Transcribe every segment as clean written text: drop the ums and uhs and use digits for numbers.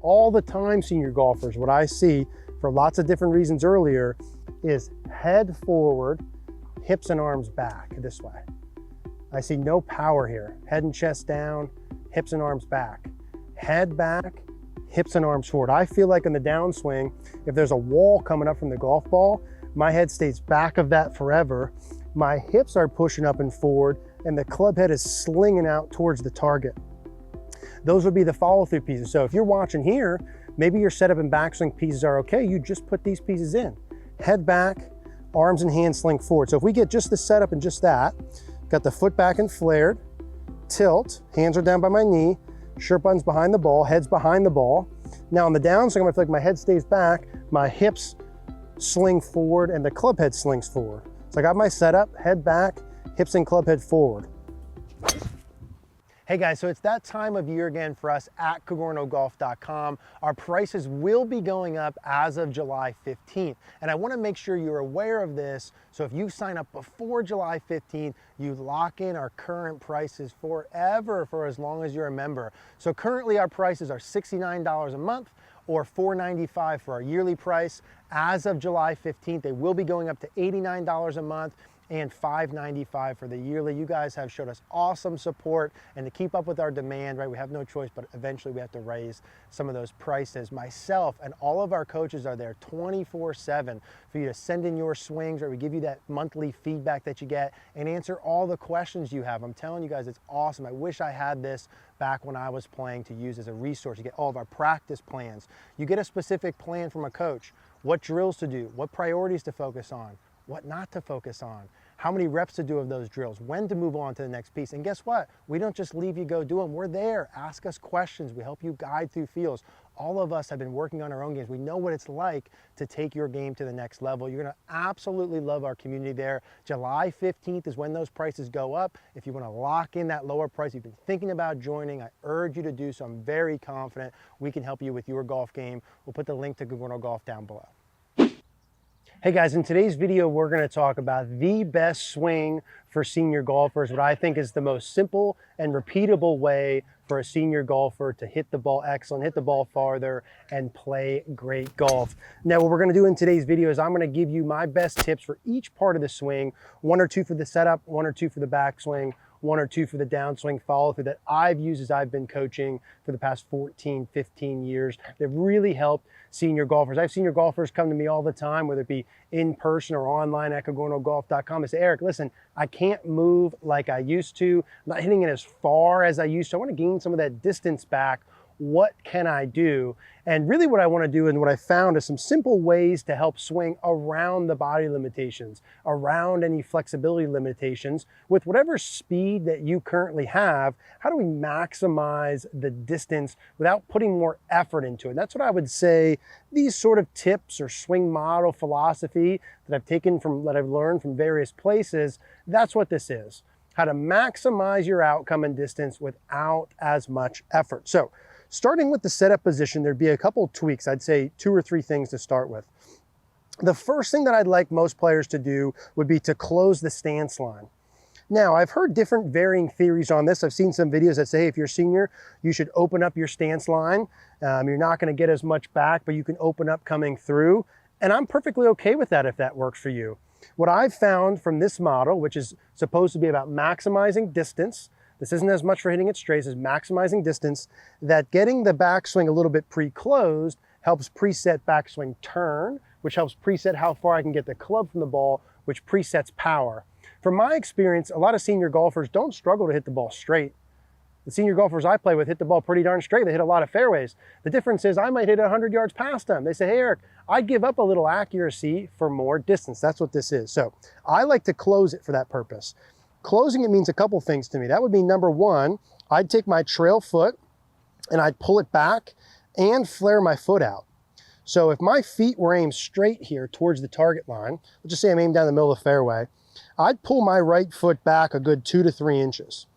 all the time, senior golfers, what I see for lots of different reasons earlier is head forward, hips and arms back this way. I see no power here. Head and chest down, hips and arms back. Head back, hips and arms forward. I feel like in the downswing, if there's a wall coming up from the golf ball, my head stays back of that forever. My hips are pushing up and forward, and the club head is slinging out towards the target. Those would be the follow-through pieces. So if you're watching here, maybe your setup and backswing pieces are okay, you just put these pieces in. Head back, arms and hands sling forward. So if we get just the setup and just that, got the foot back and flared, tilt, hands are down by my knee, shirt buttons behind the ball, head's behind the ball. Now on the downswing, I'm gonna feel like my head stays back, my hips sling forward, and the club head slings forward. So I got my setup, head back, hips and club head forward. Hey guys, so it's that time of year again for us at KogornoGolf.com. Our prices will be going up as of July 15th. And I wanna make sure you're aware of this. So if you sign up before July 15th, you lock in our current prices forever for as long as you're a member. So currently our prices are $69 a month or $495 for our yearly price. As of July 15th, they will be going up to $89 a month and $595 for the yearly. You guys have showed us awesome support, and to keep up with our demand, right, we have no choice, but eventually we have to raise some of those prices. Myself and all of our coaches are there 24/7 for you to send in your swings, right? We give you that monthly feedback that you get and answer all the questions you have. I'm telling you guys, it's awesome. I wish I had this back when I was playing to use as a resource. You get all of our practice plans. You get a specific plan from a coach, what drills to do, what priorities to focus on, what not to focus on, how many reps to do of those drills, when to move on to the next piece. And guess what? We don't just leave you go do them. We're there. Ask us questions. We help you guide through feels. All of us have been working on our own games. We know what it's like to take your game to the next level. You're gonna absolutely love our community there. July 15th is when those prices go up. If you wanna lock in that lower price, you've been thinking about joining, I urge you to do so. I'm very confident we can help you with your golf game. We'll put the link to Cogorno Golf down below. Hey guys, in today's video, we're gonna talk about the best swing for senior golfers, what I think is the most simple and repeatable way for a senior golfer to hit the ball excellent, hit the ball farther, and play great golf. Now, what we're gonna do in today's video is I'm gonna give you my best tips for each part of the swing, 1 or 2 for the setup, 1 or 2 for the backswing, 1 or 2 for the downswing follow through that I've used as I've been coaching for the past 14, 15 years. They've really helped senior golfers. I have senior golfers come to me all the time, whether it be in person or online at KogornoGolf.com, and say, Eric, listen, I can't move like I used to. I'm not hitting it as far as I used to. I want to gain some of that distance back. What can I do? And really what I want to do and what I found is some simple ways to help swing around the body limitations, around any flexibility limitations. With whatever speed that you currently have, how do we maximize the distance without putting more effort into it? And that's what I would say these sort of tips or swing model philosophy that I've taken from, that I've learned from various places, that's what this is. How to maximize your outcome and distance without as much effort. So, starting with the setup position, there'd be a couple tweaks. I'd say 2 or 3 things to start with. The first thing that I'd like most players to do would be to close the stance line. Now, I've heard different varying theories on this. I've seen some videos that say, hey, if you're a senior, you should open up your stance line. You're not gonna get as much back, but you can open up coming through. And I'm perfectly okay with that if that works for you. What I've found from this model, which is supposed to be about maximizing distance, this isn't as much for hitting it straight as maximizing distance, that getting the backswing a little bit pre-closed helps preset backswing turn, which helps preset how far I can get the club from the ball, which presets power. From my experience, a lot of senior golfers don't struggle to hit the ball straight. The senior golfers I play with hit the ball pretty darn straight. They hit a lot of fairways. The difference is I might hit 100 yards past them. They say, hey, Eric, I'd give up a little accuracy for more distance. That's what this is. So I like to close it for that purpose. Closing it means a couple things to me. That would be number 1, I'd take my trail foot and I'd pull it back and flare my foot out. So if my feet were aimed straight here towards the target line, let's just say I'm aimed down the middle of the fairway, I'd pull my right foot back a good 2 to 3 inches.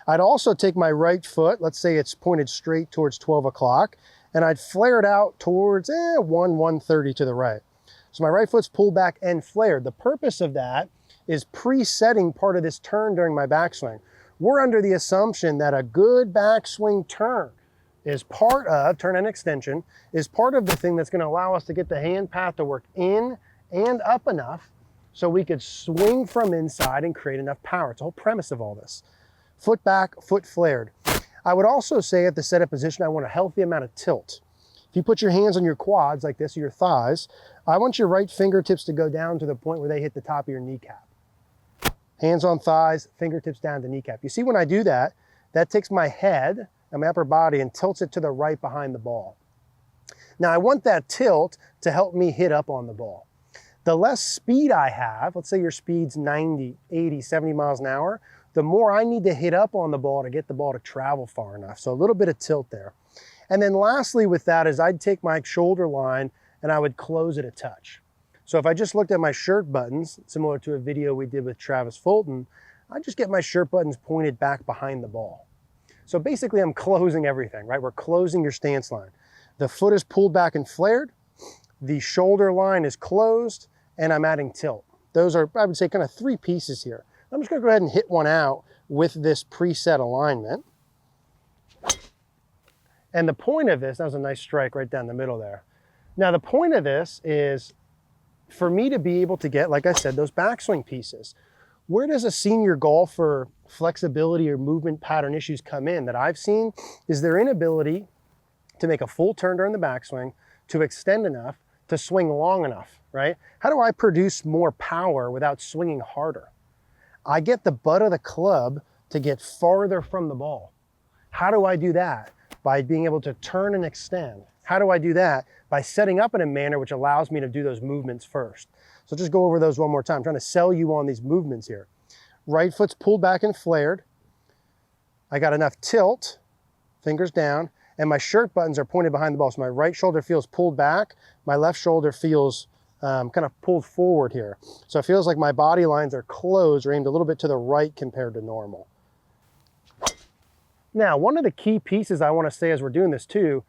I'd also take my right foot, let's say it's pointed straight towards 12 o'clock, and I'd flare it out towards 130 to the right. So my right foot's pulled back and flared. The purpose of that is presetting part of this turn during my backswing. We're under the assumption that a good backswing turn is part of, turn and extension, is part of the thing that's going to allow us to get the hand path to work in and up enough so we could swing from inside and create enough power. It's the whole premise of all this. Foot back, foot flared. I would also say at the setup position, I want a healthy amount of tilt. If you put your hands on your quads like this, or your thighs, I want your right fingertips to go down to the point where they hit the top of your kneecap. Hands on thighs, fingertips down to kneecap. You see when I do that, that takes my head and my upper body and tilts it to the right behind the ball. Now I want that tilt to help me hit up on the ball. The less speed I have, let's say your speed's 90, 80, 70 miles an hour, the more I need to hit up on the ball to get the ball to travel far enough. So a little bit of tilt there. And then lastly with that is I'd take my shoulder line and I would close it a touch. So if I just looked at my shirt buttons, similar to a video we did with Travis Fulton, I just get my shirt buttons pointed back behind the ball. So basically I'm closing everything, right? We're closing your stance line. The foot is pulled back and flared, the shoulder line is closed, and I'm adding tilt. Those are, I would say, kind of three pieces here. I'm just gonna go ahead and hit one out with this preset alignment. And the point of this, that was a nice strike right down the middle there. Now the point of this is for me to be able to get, like I said, those backswing pieces. Where does a senior golfer flexibility or movement pattern issues come in that I've seen is their inability to make a full turn during the backswing, to extend enough, to swing long enough, right? How do I produce more power without swinging harder? I get the butt of the club to get farther from the ball. How do I do that? By being able to turn and extend. How do I do that? By setting up in a manner which allows me to do those movements first. So just go over those one more time. I'm trying to sell you on these movements here. Right foot's pulled back and flared. I got enough tilt, fingers down, and my shirt buttons are pointed behind the ball. So my right shoulder feels pulled back. My left shoulder feels kind of pulled forward here. So it feels like my body lines are closed or aimed a little bit to the right compared to normal. Now, one of the key pieces I want to say as we're doing this too,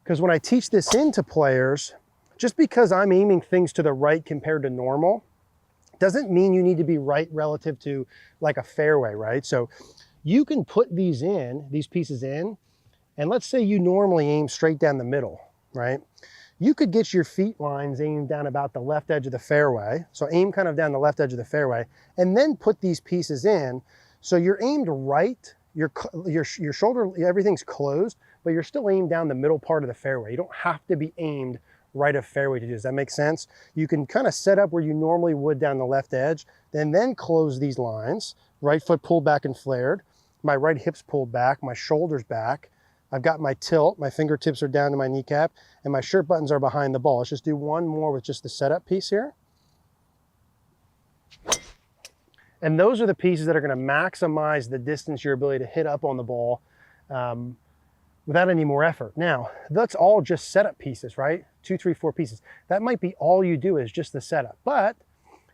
because when I teach this into players, just because I'm aiming things to the right compared to normal, doesn't mean you need to be right relative to like a fairway, right? So you can put these pieces in, and let's say you normally aim straight down the middle, right? You could get your feet lines aimed down about the left edge of the fairway. So aim kind of down the left edge of the fairway, and then put these pieces in. So you're aimed right, your shoulder, everything's closed, but you're still aimed down the middle part of the fairway. You don't have to be aimed right of fairway to do. Does that make sense? You can kind of set up where you normally would down the left edge, then close these lines. Right foot pulled back and flared. My right hip's pulled back, my shoulder's back. I've got my tilt, my fingertips are down to my kneecap, and my shirt buttons are behind the ball. Let's just do one more with just the setup piece here. And those are the pieces that are going to maximize the distance, your ability to hit up on the ball without any more effort. Now, that's all just setup pieces, right? 2, 3, 4 pieces. That might be all you do is just the setup. But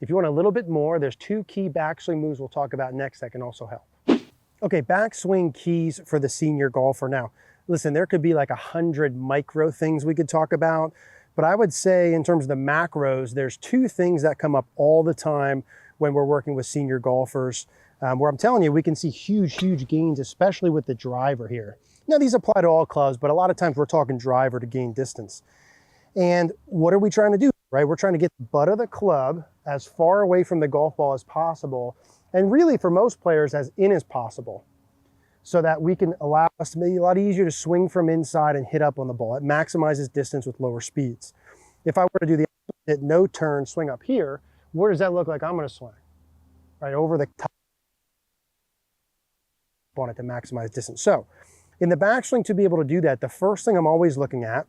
if you want a little bit more, there's 2 key backswing moves we'll talk about next that can also help. Okay, backswing keys for the senior golfer. Now, listen, there could be like 100 micro things we could talk about, but I would say in terms of the macros, there's 2 things that come up all the time when we're working with senior golfers, where I'm telling you, we can see huge, huge gains, especially with the driver here. Now, these apply to all clubs, but a lot of times we're talking driver to gain distance. And what are we trying to do, right? We're trying to get the butt of the club as far away from the golf ball as possible, and really for most players as in as possible, so that we can allow us to make it a lot easier to swing from inside and hit up on the ball. It maximizes distance with lower speeds. If I were to do the opposite, no turn, swing up here, where does that look like I'm going to swing? Right over the top on it to maximize distance. So in the backswing, to be able to do that, the first thing I'm always looking at,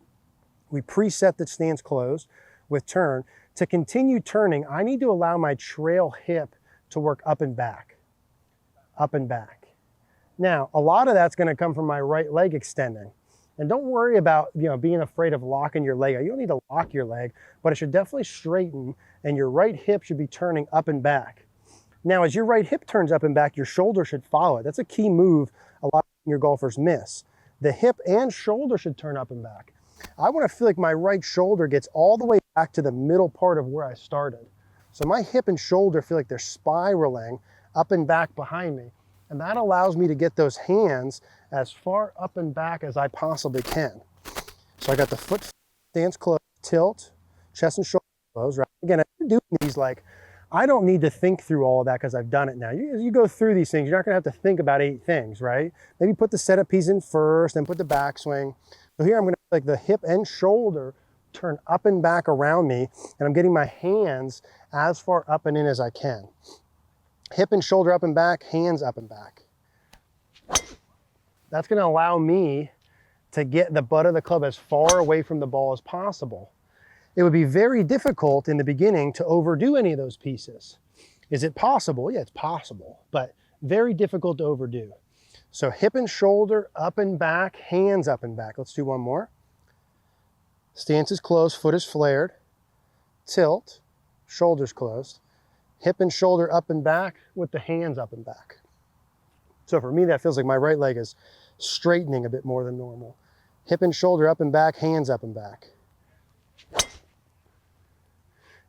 we preset the stance closed with turn. To continue turning, I need to allow my trail hip to work up and back, up and back. Now, a lot of that's going to come from my right leg extending. And don't worry about, being afraid of locking your leg. You don't need to lock your leg, but it should definitely straighten, and your right hip should be turning up and back. Now, as your right hip turns up and back, your shoulder should follow it. That's a key move a lot of your golfers miss. The hip and shoulder should turn up and back. I want to feel like my right shoulder gets all the way back to the middle part of where I started. So my hip and shoulder feel like they're spiraling up and back behind me. And that allows me to get those hands as far up and back as I possibly can. So I got the foot stance closed, tilt, chest and shoulder closed, right? Again, if you're doing these, like, I don't need to think through all of that because I've done it now. You go through these things, you're not gonna have to think about 8 things, right? Maybe put the setup piece in first, then put the backswing. So here I'm gonna like the hip and shoulder turn up and back around me, and I'm getting my hands as far up and in as I can. Hip and shoulder up and back, hands up and back. That's gonna allow me to get the butt of the club as far away from the ball as possible. It would be very difficult in the beginning to overdo any of those pieces. Is it possible? Yeah, it's possible, but very difficult to overdo. So hip and shoulder up and back, hands up and back. Let's do one more. Stance is closed, foot is flared, tilt, shoulders closed, hip and shoulder up and back with the hands up and back. So for me, that feels like my right leg is straightening a bit more than normal. Hip and shoulder up and back, hands up and back.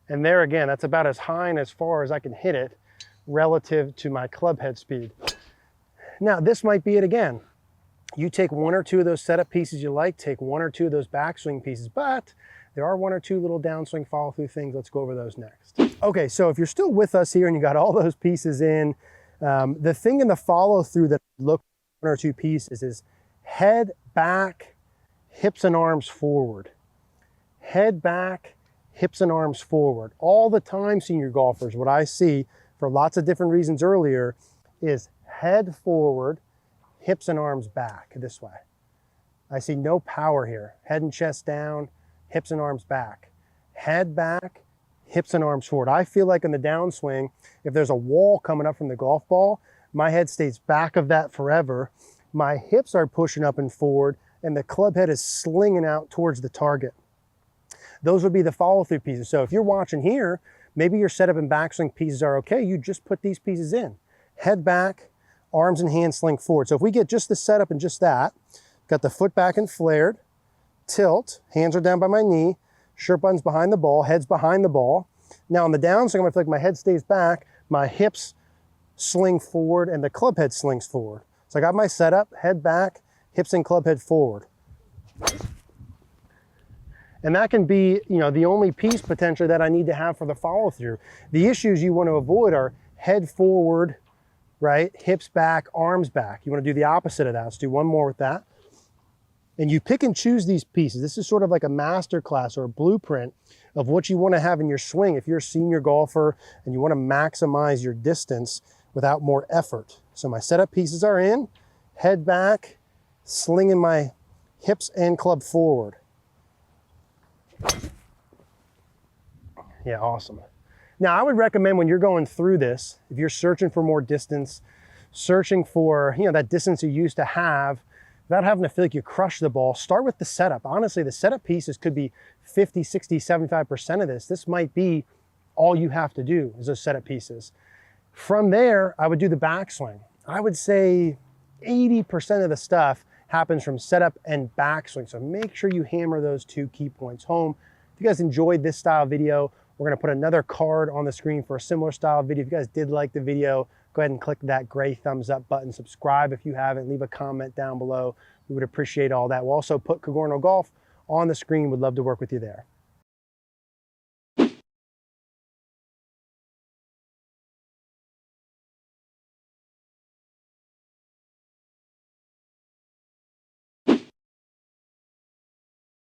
And there again, that's about as high and as far as I can hit it relative to my club head speed. Now, this might be it again. You take 1 or 2 of those setup pieces you like, take 1 or 2 of those backswing pieces, but there are 1 or 2 little downswing follow through things. Let's go over those next. Okay, so if you're still with us here and you got all those pieces in, the thing in the follow through that look 1 or 2 pieces is head back, hips and arms forward. Head back, hips and arms forward. All the time, senior golfers, what I see for lots of different reasons earlier is head forward, hips and arms back this way. I see no power here. Head and chest down, hips and arms back. Head back, hips and arms forward. I feel like in the downswing, if there's a wall coming up from the golf ball, my head stays back of that forever. My hips are pushing up and forward, and the club head is slinging out towards the target. Those would be the follow-through pieces. So if you're watching here, maybe your setup and backswing pieces are okay. You just put these pieces in. Head back, arms and hands sling forward. So if we get just the setup and just that, got the foot back and flared, tilt, hands are down by my knee, shirt buttons behind the ball, head's behind the ball. Now on the downswing, I'm gonna feel like my head stays back, my hips sling forward, and the club head slings forward. So I got my setup, head back, hips and club head forward. And that can be, the only piece potentially that I need to have for the follow through. The issues you want to avoid are head forward, right? Hips back, arms back. You want to do the opposite of that. Let's do one more with that. And you pick and choose these pieces. This is sort of like a master class or a blueprint of what you want to have in your swing if you're a senior golfer and you want to maximize your distance without more effort. So my setup pieces are in, head back, slinging my hips and club forward. Yeah, awesome. Now I would recommend when you're going through this, if you're searching for more distance, searching for, that distance you used to have, without having to feel like you crush the ball, start with the setup. Honestly, the setup pieces could be 50, 60, 75% of this. This might be all you have to do is those setup pieces. From there, I would do the backswing. I would say 80% of the stuff happens from setup and backswing. So make sure you hammer those 2 key points home. If you guys enjoyed this style video, we're gonna put another card on the screen for a similar style video. If you guys did like the video, go ahead and click that gray thumbs up button. Subscribe if you haven't, leave a comment down below. We would appreciate all that. We'll also put Cogorno Golf on the screen. We'd love to work with you there.